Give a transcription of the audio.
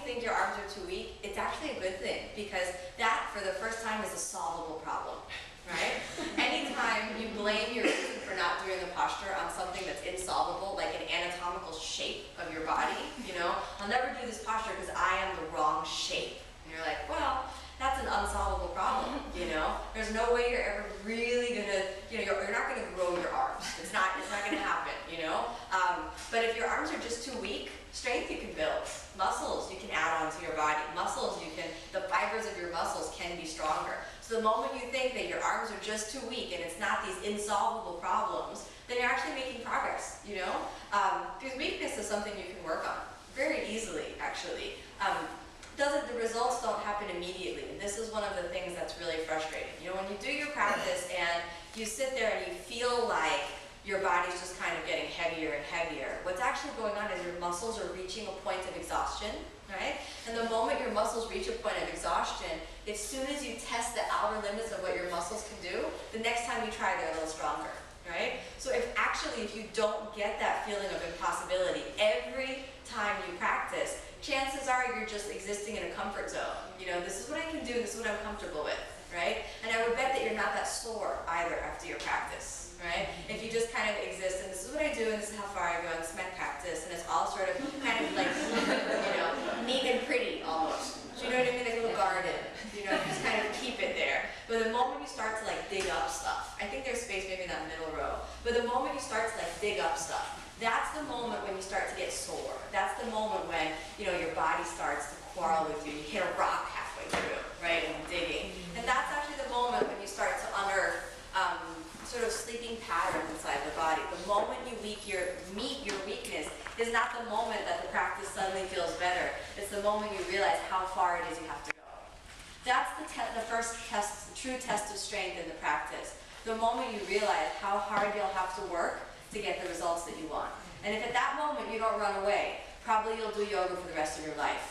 think your arms are too weak, it's actually a good thing, because that, for the first time, is a solvable problem, right? Anytime you blame your reason for not doing the posture on something that's insolvable, like an anatomical shape of your body, you know, I'll never do this posture because I am the wrong shape. And you're like, well, that's an unsolvable problem, you know? There's no way you're ever really gonna, you know, you're not gonna grow your arms. It's not gonna happen, you know? But if your arms are just too weak, strength you can build. Muscles you can add on to your body. Muscles you can, the fibers of your muscles can be stronger. So the moment you think that your arms are just too weak and it's not these insolvable problems, then you're actually making progress, you know? Because weakness is something you can work on very easily, actually. The results don't happen immediately. And this is one of the things that's really frustrating. You know, when you do your practice and you sit there and you feel like your body's just kind of getting heavier and heavier, what's actually going on is your muscles are reaching a point of exhaustion, right? And the moment your muscles reach a point of exhaustion, as soon as you test the outer limits of what your muscles can do, the next time you try, they're a little stronger, right? So if you don't get that feeling of impossibility every time you practice, chances are you're just existing in a comfort zone. You know, this is what I can do, this is what I'm comfortable with, right? And I would bet that you're not that sore either after your practice, right? If you just kind of exist, and this is what I do, and this is how far I go, and this is my practice, and it's all sort of kind of like, you know, neat and pretty almost. Do you know what I mean? Like a little garden, you know, just kind of keep it there. But the moment you start to like dig up stuff, I think there's space maybe in that middle row, but the moment you start to like dig up stuff, that's the moment when you start to get sore. That's the moment when, you know, your body starts to quarrel with you. You hit a rock halfway through, right, and digging. And that's actually the moment when you start to unearth sort of sleeping patterns inside the body. The moment you meet your weakness is not the moment that the practice suddenly feels better. It's the moment you realize how far it is you have to go. That's the first test, the true test of strength in the practice. The moment you realize how hard you'll have to work to get the results that you want. And if at that moment you don't run away, probably you'll do yoga for the rest of your life.